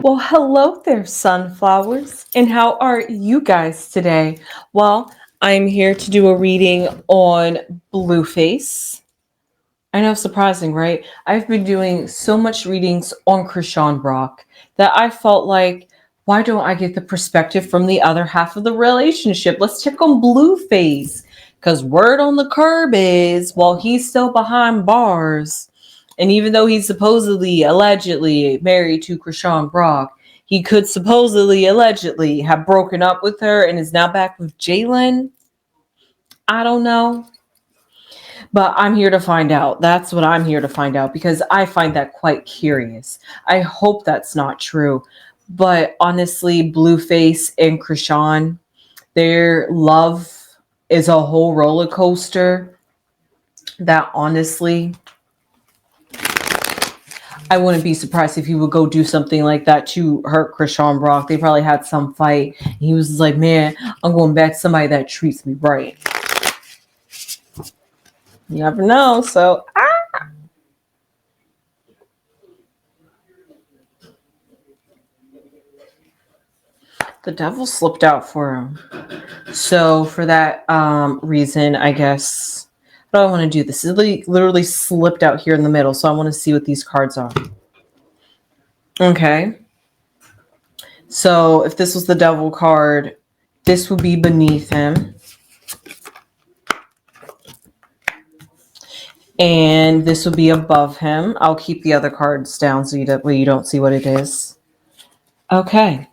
Well, hello there, sunflowers. And how are you guys today? Well, I'm here to do a reading on Blueface. I know, surprising, right? I've been doing so much readings on Krishan Brock that I felt like, why don't I get the perspective from the other half of the relationship? Let's check on Blueface. Because word on the curb is, while he's still behind bars, and even though he's supposedly, allegedly married to Krishan Brock, he could supposedly, allegedly have broken up with her and is now back with Jalen. I don't know. But I'm here to find out. That's what I'm here to find out because I find that quite curious. I hope that's not true. But honestly, Blueface and Krishan, their love is a whole roller coaster that honestly, I wouldn't be surprised if he would go do something like that to hurt Krishan Brock. They probably had some fight. He was like, man, I'm going back to somebody that treats me right. You never know. So, the devil slipped out for him. So for that reason, I guess, what do I want to do? This is literally slipped out here in the middle. So I want to see what these cards are. Okay. So if this was the devil card, this would be beneath him. And this would be above him. I'll keep the other cards down so you don't see what it is. Okay.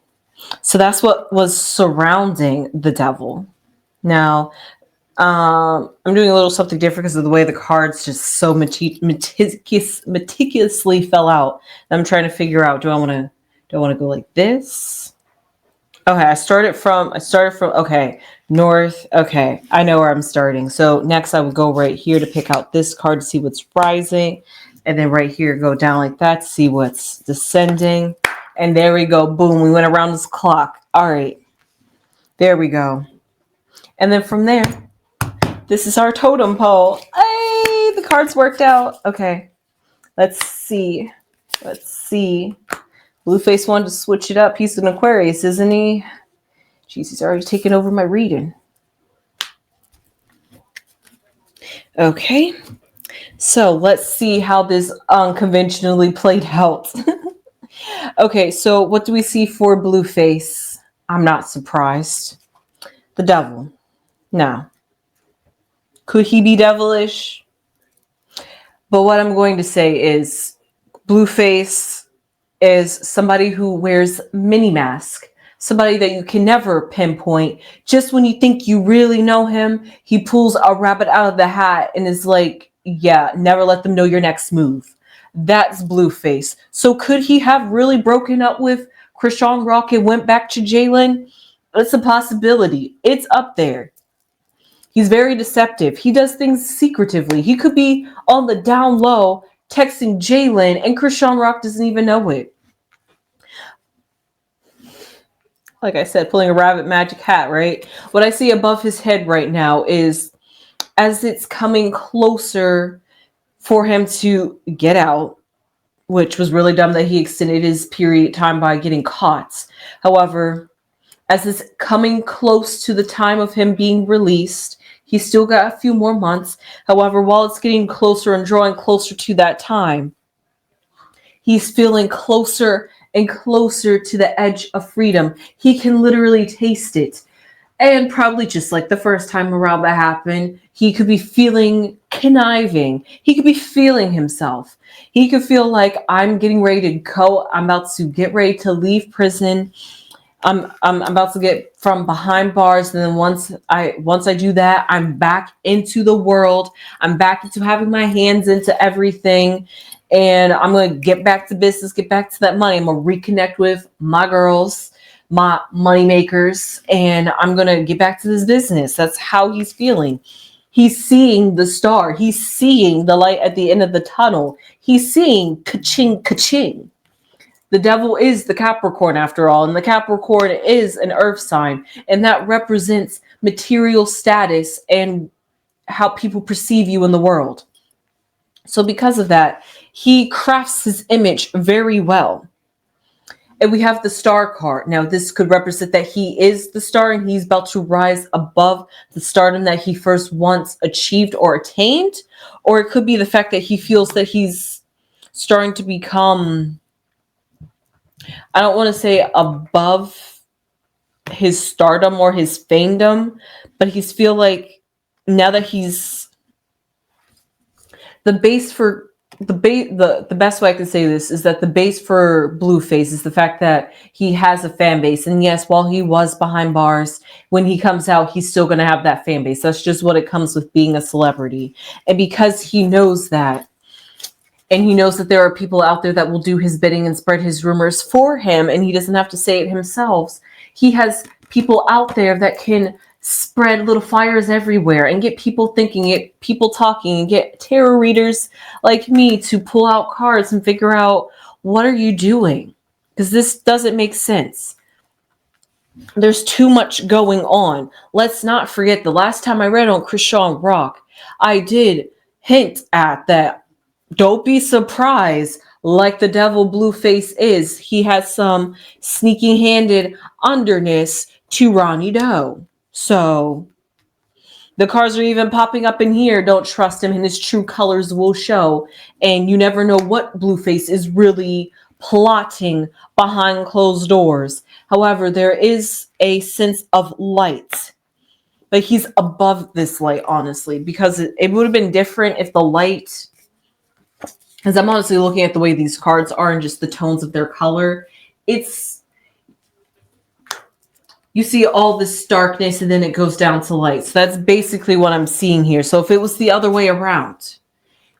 So that's what was surrounding the devil. Now, I'm doing a little something different because of the way the cards just so meticulously fell out. I'm trying to figure out, do I want to go like this? Okay, I started from okay, north. Okay, I know where I'm starting. So next I would go right here to pick out this card to see what's rising. And then right here, go down like that to see what's descending. And there we go. Boom, we went around this clock. All right, there we go. And then from there, this is our totem pole. Hey, the cards worked out. Okay, let's see. Blueface wanted to switch it up. He's an Aquarius, isn't he? Jeez, he's already taken over my reading. Okay, so let's see how this unconventionally played out. Okay, so what do we see for Blueface? I'm not surprised. The devil. Now, could he be devilish? But what I'm going to say is Blueface is somebody who wears mini mask, somebody that you can never pinpoint. Just when you think you really know him, he pulls a rabbit out of the hat and is like, yeah, never let them know your next move. That's Blueface. So could he have really broken up with Krishan Rock and went back to Jalen? It's a possibility. It's up there. He's very deceptive. He does things secretively. He could be on the down low texting Jalen and Krishan Rock doesn't even know it. Like I said, pulling a rabbit magic hat, right? What I see above his head right now is as it's coming closer for him to get out, which was really dumb that he extended his period time by getting caught. However, as it's coming close to the time of him being released, he's still got a few more months. However, while it's getting closer and drawing closer to that time, he's feeling closer and closer to the edge of freedom. He can literally taste it. And probably just like the first time around that happened, he could be feeling conniving. He could be feeling himself. He could feel like I'm getting ready to go. I'm about to get ready to leave prison. I'm about to get from behind bars, and then once I do that, I'm back into the world. I'm back into having my hands into everything, and I'm gonna get back to business, get back to that money. I'm gonna reconnect with my girls, my money makers, and I'm gonna get back to this business. That's how he's feeling. He's seeing the star. He's seeing the light at the end of the tunnel. He's seeing ka-ching, ka-ching. The devil is the Capricorn after all, and the Capricorn is an earth sign, and that represents material status and how people perceive you in the world. So because of that, he crafts his image very well. And we have the star card. Now, this could represent that he is the star and he's about to rise above the stardom that he first once achieved or attained. Or it could be the fact that he feels that he's starting to become, I don't want to say above his stardom or his famedom, but he's feel like now that he's the base for the best way I can say this is that the base for Blueface is the fact that he has a fan base. And yes, while he was behind bars, when he comes out, he's still going to have that fan base. That's just what it comes with being a celebrity. And because he knows that, and he knows that there are people out there that will do his bidding and spread his rumors for him, and he doesn't have to say it himself, he has people out there that can spread little fires everywhere and get people thinking, get people talking, and get tarot readers like me to pull out cards and figure out, what are you doing? Because this doesn't make sense. There's too much going on. Let's not forget the last time I read on Crone Rock, I did hint at that. Don't be surprised, like the devil Blueface is. He has some sneaking handed underness to Ronnie Doe. So the cards are even popping up in here. Don't trust him, and his true colors will show. And you never know what Blueface is really plotting behind closed doors. However, there is a sense of light. But he's above this light, honestly, because it would have been different if the light, because I'm honestly looking at the way these cards are and just the tones of their color. You see all this darkness and then it goes down to light. So that's basically what I'm seeing here. So if it was the other way around,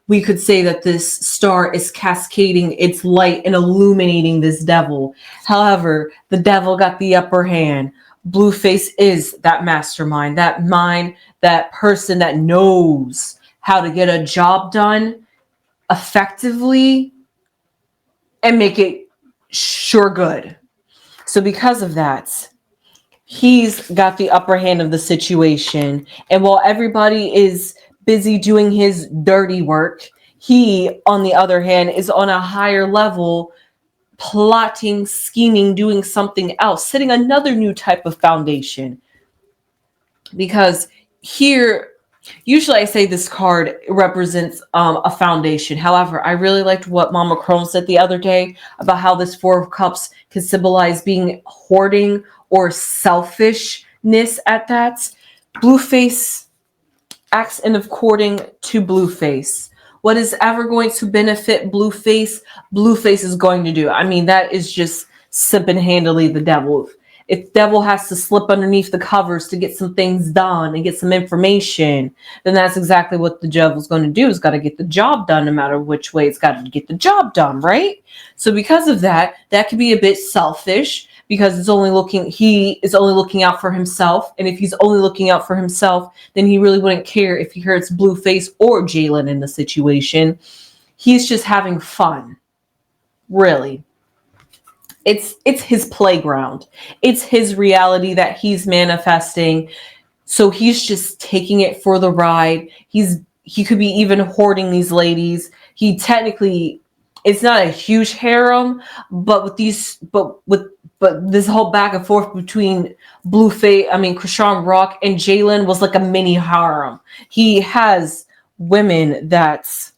we could say that this star is cascading its light and illuminating this devil. However, the devil got the upper hand. Blueface is that mastermind, that mind, that person that knows how to get a job done effectively and make it sure good. So because of that, he's got the upper hand of the situation. And while everybody is busy doing his dirty work, he, on the other hand, is on a higher level, plotting, scheming, doing something else, setting another new type of foundation. Because here, usually I say this card represents a foundation. However, I really liked what Mama Crone said the other day about how this Four of Cups can symbolize being hoarding or selfishness at that. Blueface acts in according to Blueface. What is ever going to benefit Blueface, Blueface is going to do. I mean, that is just simple-handedly the devil. If the devil has to slip underneath the covers to get some things done and get some information, then that's exactly what the devil's going to do. It's got to get the job done no matter which way. It's got to get the job done, right? So because of that, that could be a bit selfish because he is only looking out for himself. And if he's only looking out for himself, then he really wouldn't care if he hurts Blueface or Jalen in the situation. He's just having fun, really. It's his playground. It's his reality that he's manifesting. So he's just taking it for the ride. He could be even hoarding these ladies. He technically, it's not a huge harem, but this whole back and forth between Crone Rock and Jalen was like a mini harem. He has women that's,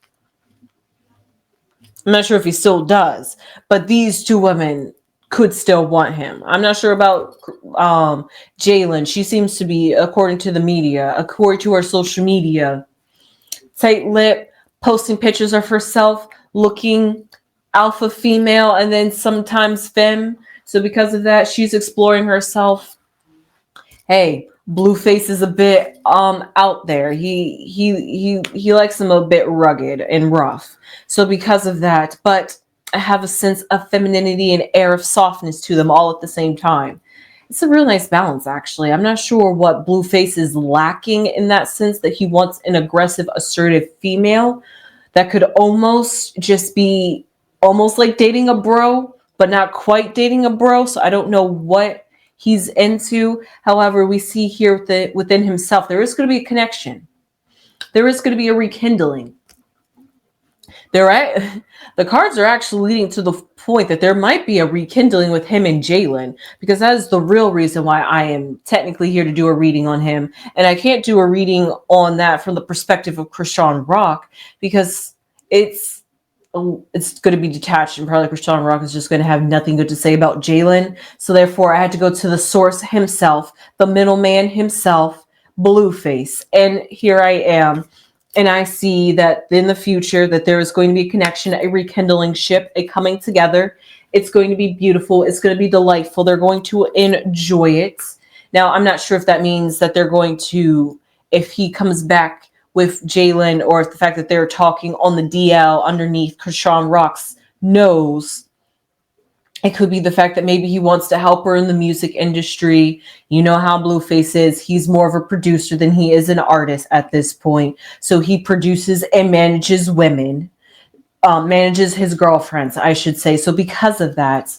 I'm not sure if he still does, but these two women could still want him. I'm not sure about Jalen. She seems to be, according to the media, according to her social media, tight-lipped, posting pictures of herself looking alpha female and then sometimes femme. So because of that, she's exploring herself. Hey, Blueface is a bit out there. He likes him a bit rugged and rough. So because of that, but I have a sense of femininity and air of softness to them all at the same time. It's a real nice balance, actually. I'm not sure what Blueface is lacking in that sense, that he wants an aggressive, assertive female that could almost just be almost like dating a bro, but not quite dating a bro. So I don't know what he's into. However, we see here within himself, there is going to be a connection. There is going to be a rekindling. The cards are actually leading to the point that there might be a rekindling with him and Jalen, because that is the real reason why I am technically here to do a reading on him. And I can't do a reading on that from the perspective of Krishan Rock, because it's going to be detached, and probably Krishan Rock is just going to have nothing good to say about Jalen. So therefore, I had to go to the source himself, the middleman himself, Blueface. And here I am. And I see that in the future that there is going to be a connection, a rekindling ship, a coming together. It's going to be beautiful. It's going to be delightful. They're going to enjoy it. Now, I'm not sure if that means that they're going to, if he comes back with Jalen, or if the fact that they're talking on the DL underneath Krishan Rock's nose. It could be the fact that maybe he wants to help her in the music industry. You know how Blueface is. He's more of a producer than he is an artist at this point. So he produces and manages women, manages his girlfriends, I should say. So because of that,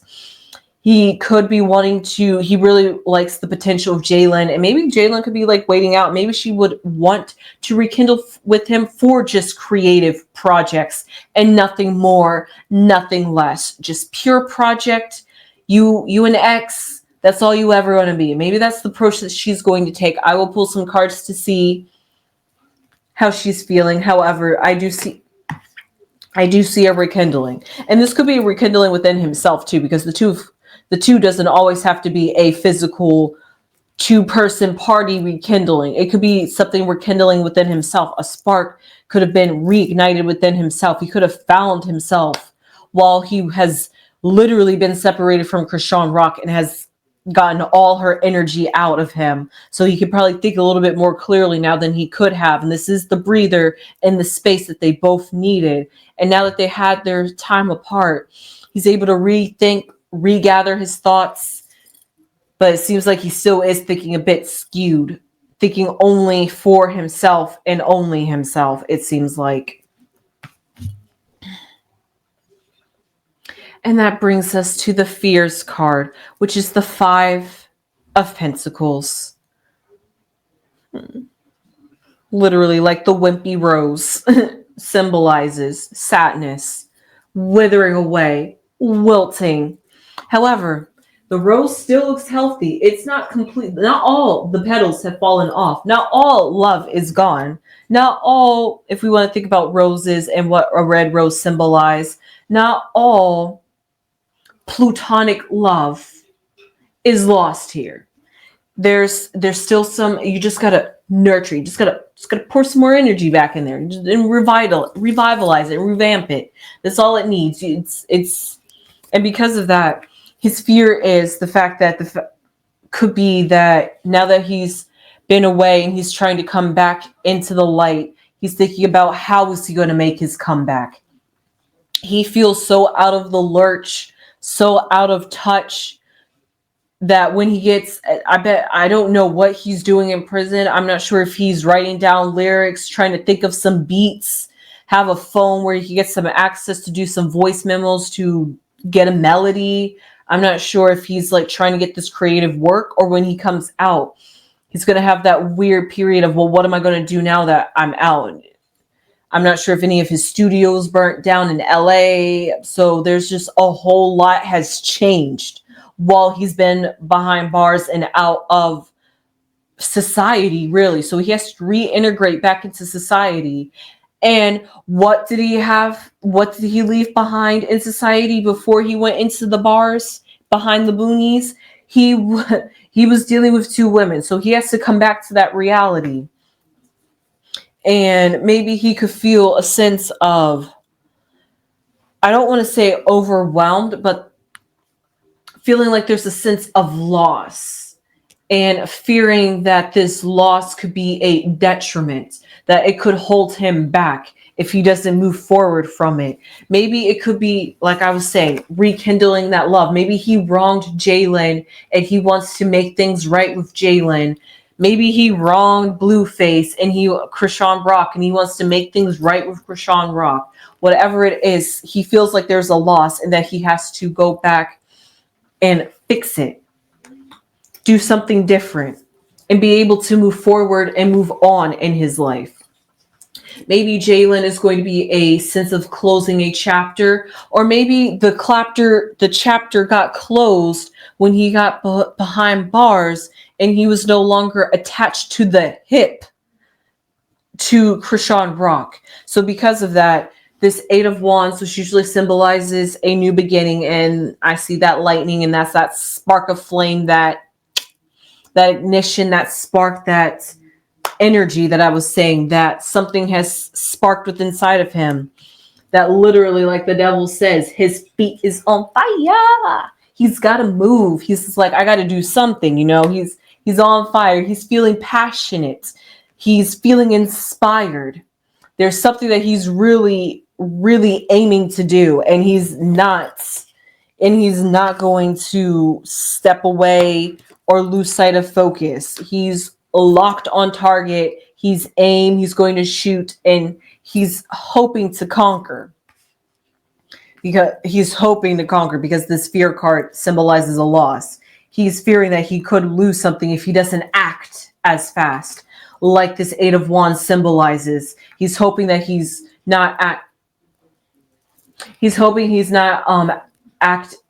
he could be wanting to, he really likes the potential of Jalen, and maybe Jalen could be like waiting out. Maybe she would want to rekindle with him for just creative projects and nothing more, nothing less. Just pure project. You and X, that's all you ever want to be. Maybe that's the approach that she's going to take. I will pull some cards to see how she's feeling. However, I do see a rekindling. And this could be a rekindling within himself too, because the two doesn't always have to be a physical two-person party rekindling. It could be something rekindling within himself. A spark could have been reignited within himself. He could have found himself while he has literally been separated from Krishan Rock and has gotten all her energy out of him. So he could probably think a little bit more clearly now than he could have. And this is the breather and the space that they both needed. And now that they had their time apart, he's able to rethink, regather his thoughts, but it seems like he still is thinking a bit skewed, thinking only for himself and only himself, it seems like. And that brings us to the Fears card, which is the 5 of Pentacles. Literally, like the wimpy rose, symbolizes sadness, withering away, wilting. However, the rose still looks healthy. It's not complete. Not all the petals have fallen off. Not all love is gone. Not all, if we want to think about roses and what a red rose symbolizes, not all plutonic love is lost here. There's still some, you just gotta nurture. You just gotta pour some more energy back in there and revitalize it, revamp it. That's all it needs. And because of that, his fear is the fact that could be that now that he's been away and he's trying to come back into the light, he's thinking about how is he going to make his comeback. He feels so out of the lurch, so out of touch, that when he gets, I don't know what he's doing in prison. I'm not sure if he's writing down lyrics, trying to think of some beats, have a phone where he can get some access to do some voice memos to get a melody. I'm not sure if he's like trying to get this creative work, or when he comes out, he's going to have that weird period of, well, what am I going to do now that I'm out? I'm not sure if any of his studios burnt down in LA. So there's just a whole lot has changed while he's been behind bars and out of society, really. So he has to reintegrate back into society. And what did he have? What did he leave behind in society before he went into the bars behind the boonies? He was dealing with 2 women. So he has to come back to that reality. And maybe he could feel a sense of, I don't want to say overwhelmed, but feeling like there's a sense of loss, and fearing that this loss could be a detriment, that it could hold him back if he doesn't move forward from it. Maybe it could be, like I was saying, rekindling that love. Maybe he wronged Jalen and he wants to make things right with Jalen. Maybe he wronged Blueface and Krishan Rock, and he wants to make things right with Krishan Rock. Whatever it is, he feels like there's a loss and that he has to go back and fix it. Do something different and be able to move forward and move on in his life. Maybe Jalen is going to be a sense of closing a chapter, or maybe the chapter got closed when he got behind bars and he was no longer attached to the hip to Krishan Rock. So because of that, this Eight of Wands, which usually symbolizes a new beginning, and I see that lightning, and that's that spark of flame, that ignition, that spark, that energy that I was saying, that something has sparked within inside of him. That literally, like the devil says, his feet is on fire. He's got to move. He's just like, I got to do something. He's on fire. He's feeling passionate. He's feeling inspired. There's something that he's really, really aiming to do, and he's not going to step away or lose sight of focus. He's locked on target. He's aimed. He's going to shoot, and he's hoping to conquer. Because this fear card symbolizes a loss. He's fearing that he could lose something if he doesn't act as fast, like this Eight of Wands symbolizes. He's hoping that he's not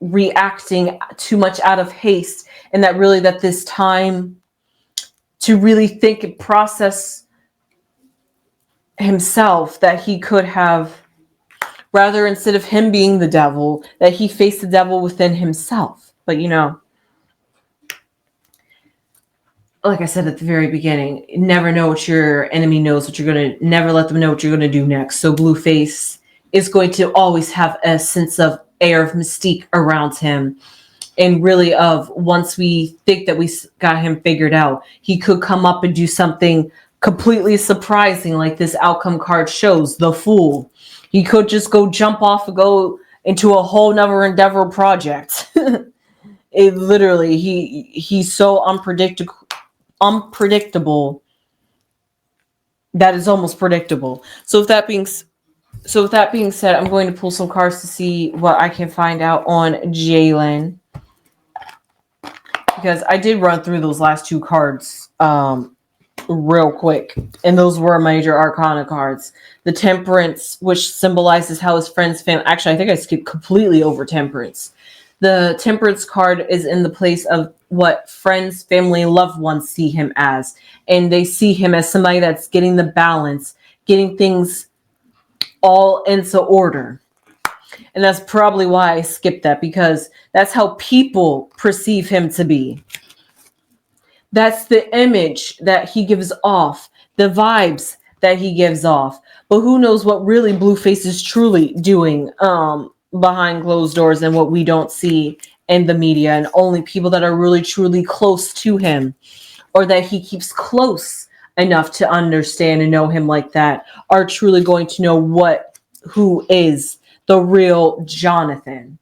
reacting too much out of haste, and that this time to really think and process himself, that he could have, rather, instead of him being the devil, that he faced the devil within himself. But like I said at the very beginning, never know what your enemy knows, never let them know what you're going to do next. So Blueface is going to always have a sense of air of mystique around him. And really, once we think that we got him figured out, he could come up and do something completely surprising, like this outcome card shows, the Fool. He could just go jump off and go into a whole nother endeavor project. It literally, he's so unpredictable that is almost predictable. So with that being said, I'm going to pull some cards to see what I can find out on Jalen, because I did run through those last two cards real quick, and those were major arcana cards. The Temperance, which symbolizes how his friends, family. Actually, I think I skipped completely over Temperance. The Temperance card is in the place of what friends, family, loved ones see him as, and they see him as somebody that's getting the balance, getting things all into order. And that's probably why I skipped that, because that's how people perceive him to be. That's the image that he gives off, the vibes that he gives off. But who knows what really Blueface is truly doing behind closed doors, and what we don't see in the media, and only people that are really truly close to him, or that he keeps close enough to understand and know him like that, are truly going to know who is the real Jonathan.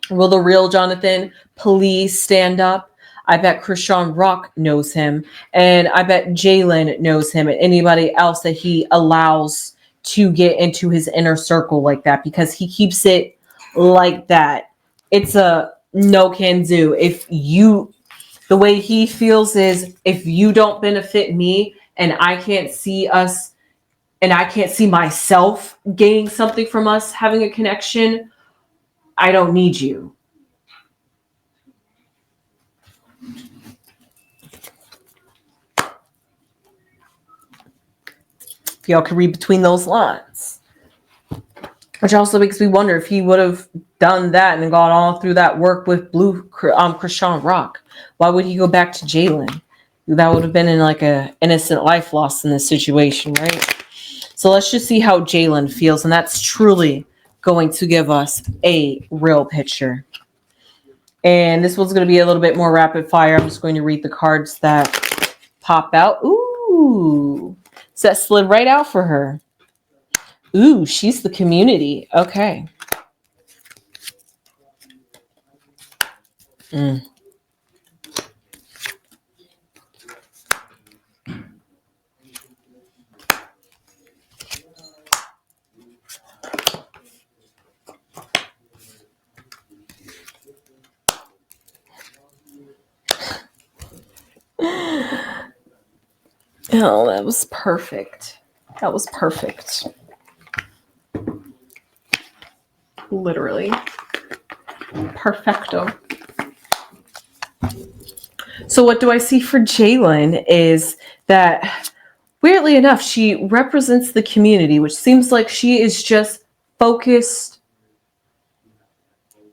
Will the real Jonathan please stand up? I bet Krishan Rock knows him, and I bet Jalen knows him, and anybody else that he allows to get into his inner circle like that, because he keeps it like that. It's a no can do. The way he feels is, if you don't benefit me, and I can't see us, and I can't see myself gaining something from us having a connection, I don't need you. If y'all can read between those lines. Which also makes me wonder if he would have done that and gone all through that work with Krishan Rock. Why would he go back to Jalen? That would have been in like a innocent life lost in this situation, right? So let's just see how Jalen feels, and that's truly going to give us a real picture. And this one's going to be a little bit more rapid fire. I'm just going to read the cards that pop out. Ooh, so that slid right out for her. Ooh, she's the community. Okay. Oh, that was perfect. That was perfect. Literally. Perfecto. So what do I see for Jalen is that, weirdly enough, she represents the community, which seems like she is just focused.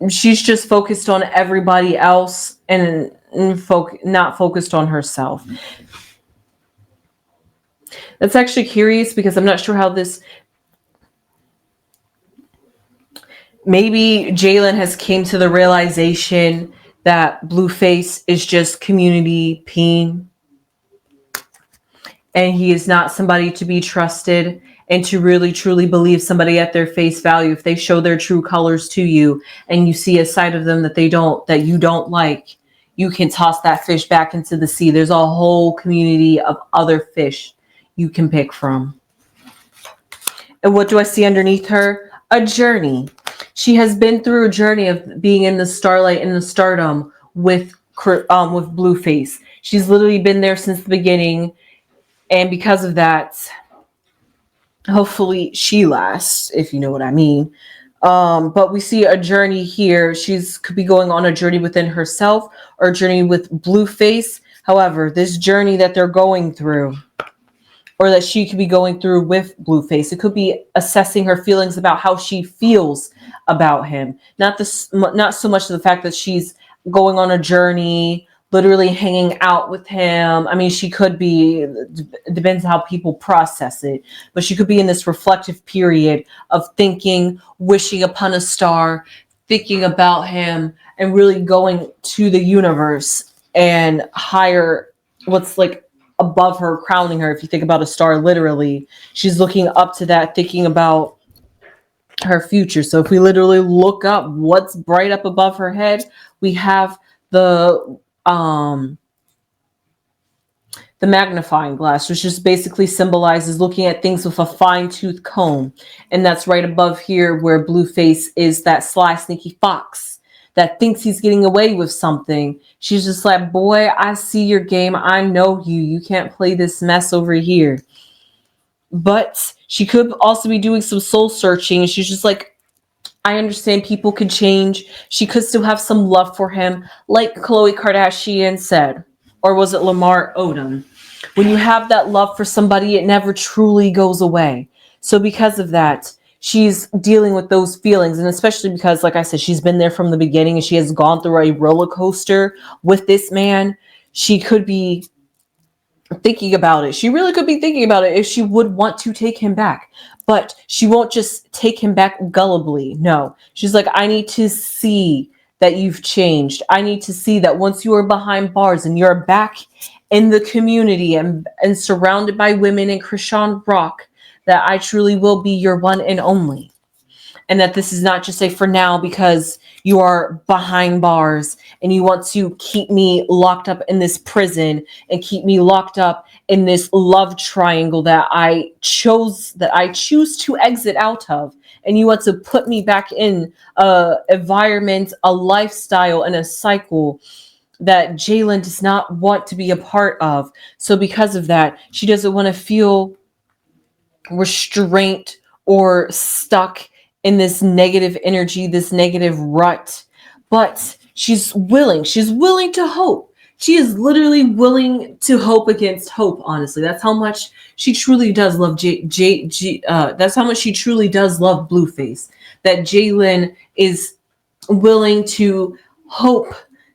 She's just focused on everybody else and not focused on herself. That's actually curious because I'm not sure how this. Maybe Jalen has came to the realization that Blueface is just community peen, and he is not somebody to be trusted, and to really truly believe somebody at their face value. If they show their true colors to you and you see a side of them that you don't like, you can toss that fish back into the sea. There's a whole community of other fish you can pick from. And what do I see underneath her? A journey. She has been through a journey of being in the starlight and the stardom with Blueface. She's literally been there since the beginning, and because of that, hopefully she lasts, if you know what I mean. But we see a journey here. She's could be going on a journey within herself or a journey with Blueface. However, this journey that they're going through, or that she could be going through with Blueface, it could be assessing her feelings about how she feels about him. Not so much the fact that she's going on a journey, literally hanging out with him. I mean, she could be, it depends how people process it, but she could be in this reflective period of thinking, wishing upon a star, thinking about him, and really going to the universe and higher, what's like above her, crowning her. If you think about a star, literally, she's looking up to that, thinking about her future. So if we literally look up what's bright up above her head, we have the magnifying glass, which just basically symbolizes looking at things with a fine-tooth comb. And that's right above here where Blueface is that sly, sneaky fox that thinks he's getting away with something. She's just like, boy, I see your game. I know you. You can't play this mess over here. But she could also be doing some soul searching. She's just like, I understand people could change. She could still have some love for him, like Khloe Kardashian said. Or was it Lamar Odom? When you have that love for somebody, it never truly goes away. So because of that, she's dealing with those feelings. And especially because, like I said, she's been there from the beginning and she has gone through a roller coaster with this man. She could be thinking about it. She really could be thinking about it if she would want to take him back. But she won't just take him back gullibly. No. She's like, I need to see that you've changed. I need to see that once you are behind bars and you're back in the community and surrounded by women in Krishan Rock, that I truly will be your one and only. And that this is not just a for now because you are behind bars and you want to keep me locked up in this prison and keep me locked up in this love triangle that I choose to exit out of. And you want to put me back in a environment, a lifestyle, and a cycle that Jalen does not want to be a part of. So because of that, she doesn't want to feel restraint or stuck in this negative energy, this negative rut. But she's willing to hope. She is literally willing to hope against hope, honestly. That's how much she truly does love that's how much she truly does love Blueface. That Jalen is willing to hope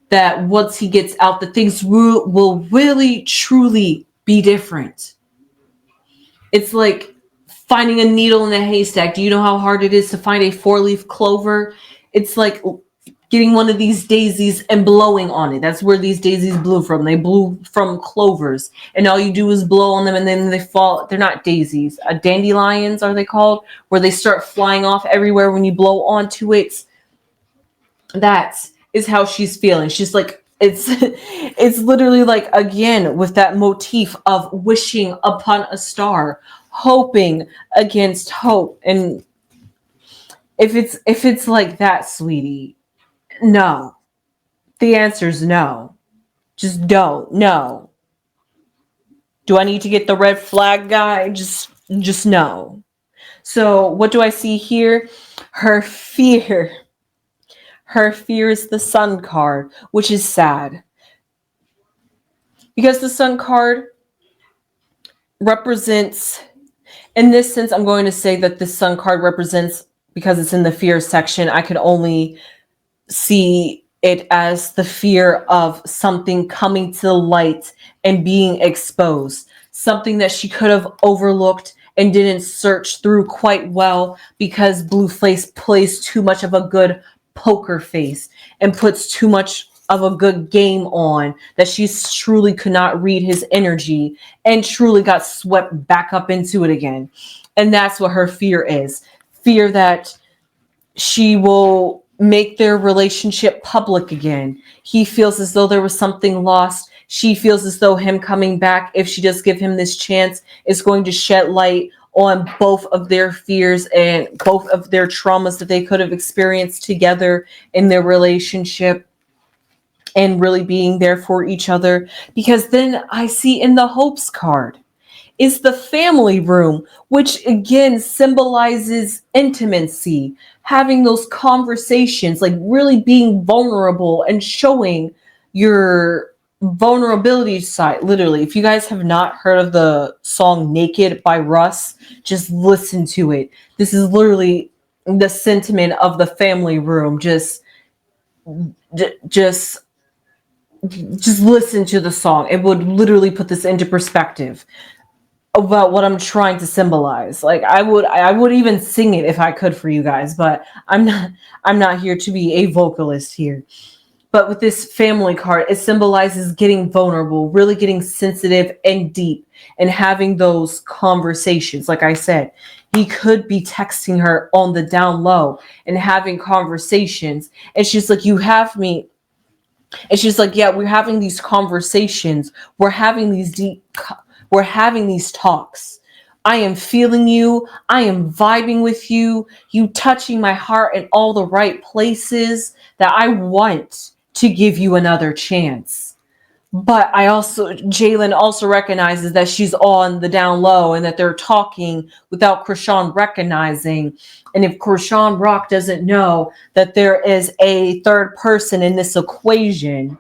that once he gets out, that things will really, truly be different. It's like finding a needle in a haystack. Do you know how hard it is to find a 4-leaf clover? It's like getting one of these daisies and blowing on it. That's where these daisies blew from. They blew from clovers. And all you do is blow on them and then they fall. They're not daisies. Dandelions are they called? Where they start flying off everywhere when you blow onto it. That is how she's feeling. She's like, it's literally like, again, with that motif of wishing upon a star, hoping against hope. And if it's like that, sweetie, no. The answer is no. Just don't. No. Do I need to get the red flag guy? Just Just know. So what do I see here? Her fear. Her fear is the Sun card, which is sad. Because the Sun card represents, in this sense, I'm going to say that the Sun card represents, because it's in the fear section, I could only see it as the fear of something coming to the light and being exposed. Something that she could have overlooked and didn't search through quite well because Blueface plays too much of a good poker face and puts too much of a good game on, that she truly could not read his energy and truly got swept back up into it again. And that's what her fear is. Fear that she will make their relationship public again. He feels as though there was something lost. She feels as though him coming back, if she does give him this chance, is going to shed light on both of their fears and both of their traumas that they could have experienced together in their relationship, and really being there for each other. Because then I see in the hopes card is the family room, which again symbolizes intimacy, having those conversations, like really being vulnerable and showing your vulnerability side. Literally, if you guys have not heard of the song Naked by Russ, just listen to it. This is literally the sentiment of the family room. Just listen to the song. It would literally put this into perspective about what I'm trying to symbolize. Like I would even sing it if I could for you guys, but I'm not here to be a vocalist here. But with this family card, it symbolizes getting vulnerable, really getting sensitive and deep, and having those conversations. Like I said, he could be texting her on the down low and having conversations, and she's like, you have me. And she's like, yeah, we're having these conversations, we're having these talks. I am feeling you. I am vibing with you. You touching my heart in all the right places, that I want to give you another chance. But Jalen also recognizes that she's on the down low and that they're talking without Krishan recognizing. And if Krishan Rock doesn't know that there is a third person in this equation,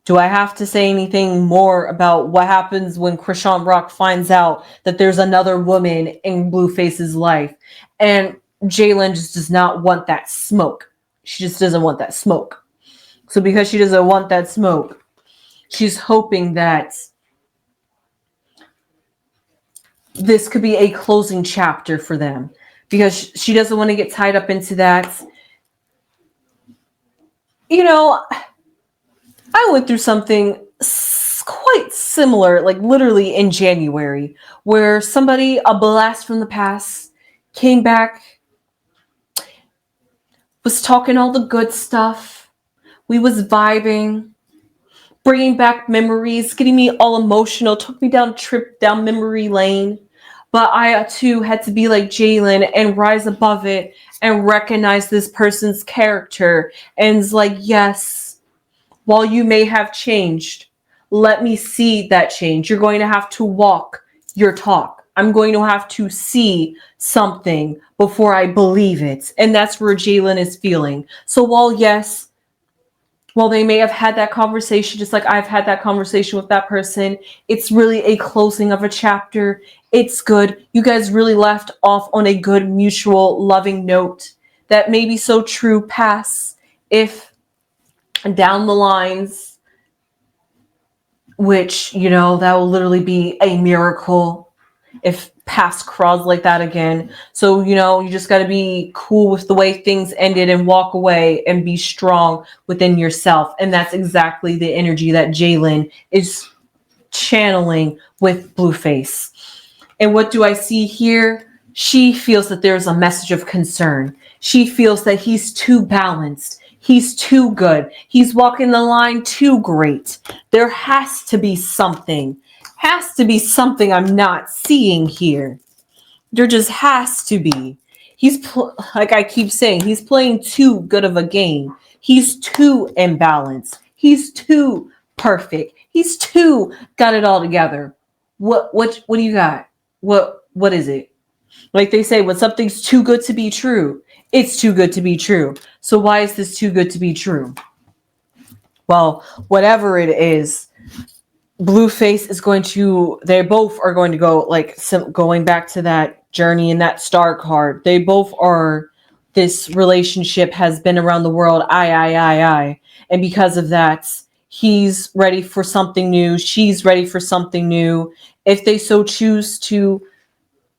do I have to say anything more about what happens when Krishan Rock finds out that there's another woman in Blueface's life? And Jalen just does not want that smoke. She just doesn't want that smoke. So because she doesn't want that smoke, she's hoping that this could be a closing chapter for them, because she doesn't want to get tied up into that. You know, I went through something quite similar, like literally in January, where somebody, a blast from the past, came back, was talking all the good stuff. We was vibing, bringing back memories, getting me all emotional, took me down a trip down memory lane. But I too had to be like Jalen and rise above it and recognize this person's character. And it's like, yes, while you may have changed, let me see that change. You're going to have to walk your talk. I'm going to have to see something before I believe it. And that's where Jalen is feeling. So while they may have had that conversation, just like I've had that conversation with that person, it's really a closing of a chapter. It's good. You guys really left off on a good, mutual, loving note that may be so true past, if down the lines, which, that will literally be a miracle if paths cross like that again. So, you just got to be cool with the way things ended and walk away and be strong within yourself. And that's exactly the energy that Jalen is channeling with Blueface. And what do I see here? She feels that there's a message of concern. She feels that he's too balanced. He's too good. He's walking the line too great. There has to be something. I'm not seeing here. There just has to be. Like I keep saying, he's playing too good of a game. He's too imbalanced. He's too perfect. He's too got it all together. What do you got? What is it? Like they say, when something's too good to be true, it's too good to be true. So why is this too good to be true? Well, whatever it is, Blueface is going to, they both are going to go, like, going back to that journey and that star card. They both are, this relationship has been around the world, I. And because of that, he's ready for something new. She's ready for something new. If they so choose to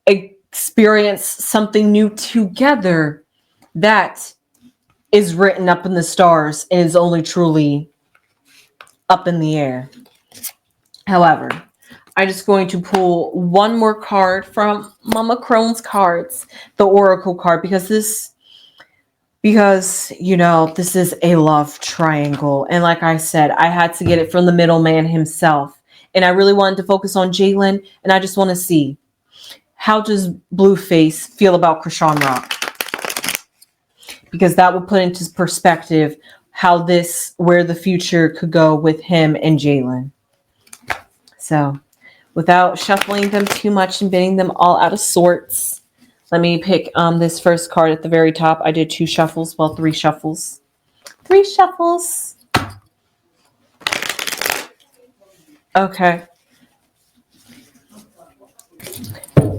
experience something new together, that is written up in the stars and is only truly up in the air. However, I'm just going to pull one more card from Mama Crone's cards, the Oracle card, because this is a love triangle. And like I said, I had to get it from the middleman himself. And I really wanted to focus on Jalen, and I just want to see, how does Blueface feel about Krishan Rock? Because that will put into perspective where the future could go with him and Jalen. So, without shuffling them too much and getting them all out of sorts, let me pick this first card at the very top. I did 2 shuffles, well, 3 shuffles. 3 shuffles. Okay.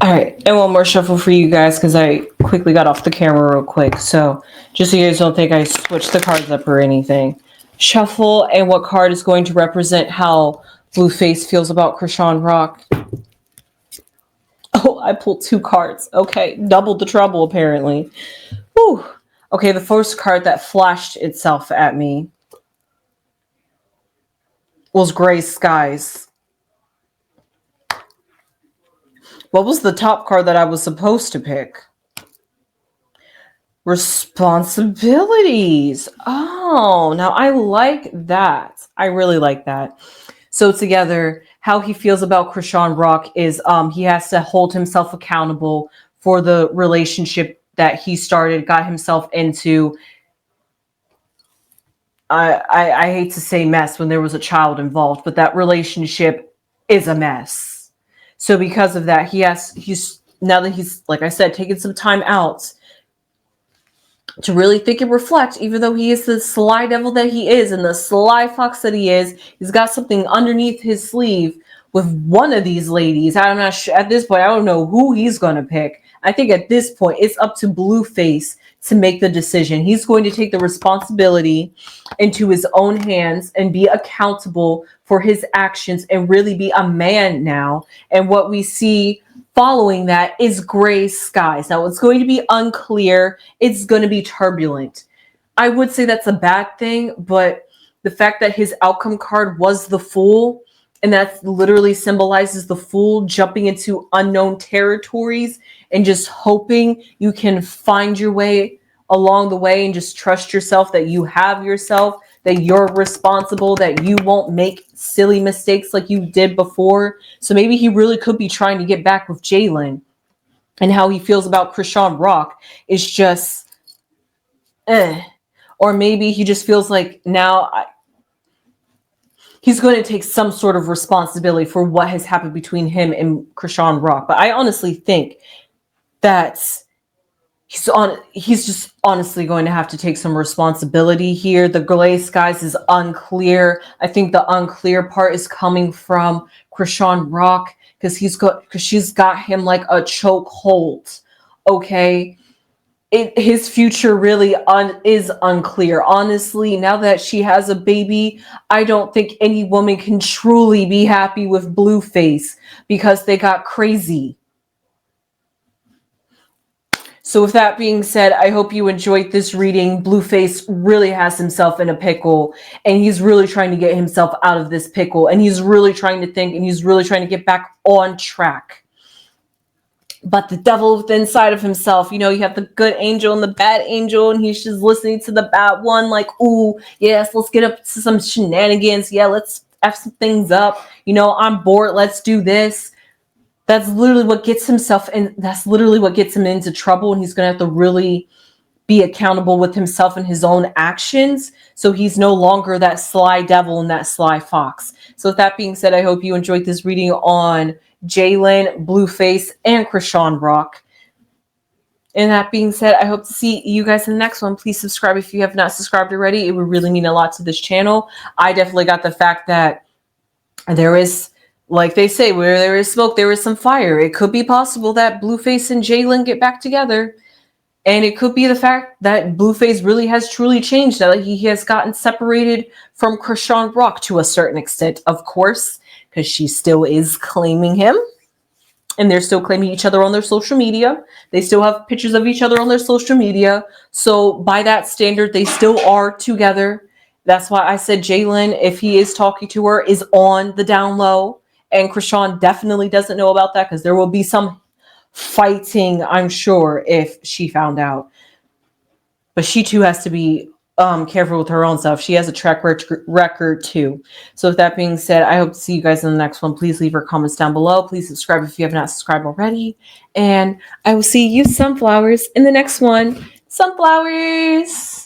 All right, and one more shuffle for you guys because I quickly got off the camera real quick. So, just so you guys don't think I switched the cards up or anything. Shuffle, and what card is going to represent how Blueface feels about Krishan Rock. Oh, I pulled 2 cards. Okay, double the trouble apparently. Whew. Okay, the first card that flashed itself at me was Gray Skies. What was the top card that I was supposed to pick? Responsibilities. Oh, now I like that. I really like that. So together, how he feels about Krishan Rock is he has to hold himself accountable for the relationship that he started, got himself into. I hate to say mess when there was a child involved, but that relationship is a mess. So because of that, he's now that he's, like I said, taken some time out to really think and reflect, even though he is the sly devil that he is and the sly fox that he is, he's got something underneath his sleeve with one of these ladies. I'm not sure at this point, I don't know who he's going to pick. I think at this point, it's up to Blueface to make the decision. He's going to take the responsibility into his own hands and be accountable for his actions and really be a man now. And what we see following that is Gray Skies. Now, it's going to be unclear. It's going to be turbulent. I would say that's a bad thing, but the fact that his outcome card was the Fool, and that literally symbolizes the Fool jumping into unknown territories and just hoping you can find your way along the way and just trust yourself, that you have yourself, that you're responsible, that you won't make silly mistakes like you did before. So maybe he really could be trying to get back with Jalen, and how he feels about Krishan Rock is just, Or maybe he just feels like now he's going to take some sort of responsibility for what has happened between him and Krishan Rock. But I honestly think that he's just honestly going to have to take some responsibility here. The Gray Skies is unclear. I think the unclear part is coming from Krishan Rock because she's got him like a chokehold. Okay. His future really is unclear. Honestly, now that she has a baby, I don't think any woman can truly be happy with Blueface because they got crazy. So with that being said, I hope you enjoyed this reading. Blueface really has himself in a pickle, and he's really trying to get himself out of this pickle, and he's really trying to think, and he's really trying to get back on track. But the devil within inside of himself, you have the good angel and the bad angel, and he's just listening to the bad one like, ooh, yes, let's get up to some shenanigans. Yeah, let's F some things up. I'm bored. Let's do this. That's literally what gets himself in. That's literally what gets him into trouble. And he's going to have to really be accountable with himself and his own actions. So he's no longer that sly devil and that sly fox. So with that being said, I hope you enjoyed this reading on Jalen, Blueface, and Krishan Rock. And that being said, I hope to see you guys in the next one. Please subscribe if you have not subscribed already. It would really mean a lot to this channel. I definitely got the fact that there is, like they say, where there is smoke, there is some fire. It could be possible that Blueface and Jalen get back together. And it could be the fact that Blueface really has truly changed. That he has gotten separated from Krishan Rock to a certain extent, of course, because she still is claiming him. And they're still claiming each other on their social media. They still have pictures of each other on their social media. So by that standard, they still are together. That's why I said Jalen, if he is talking to her, is on the down low. And Krishan definitely doesn't know about that, because there will be some fighting, I'm sure, if she found out. But she too has to be careful with her own stuff. She has a track record too. So with that being said, I hope to see you guys in the next one. Please leave your comments down below. Please subscribe if you have not subscribed already. And I will see you sunflowers in the next one. Sunflowers!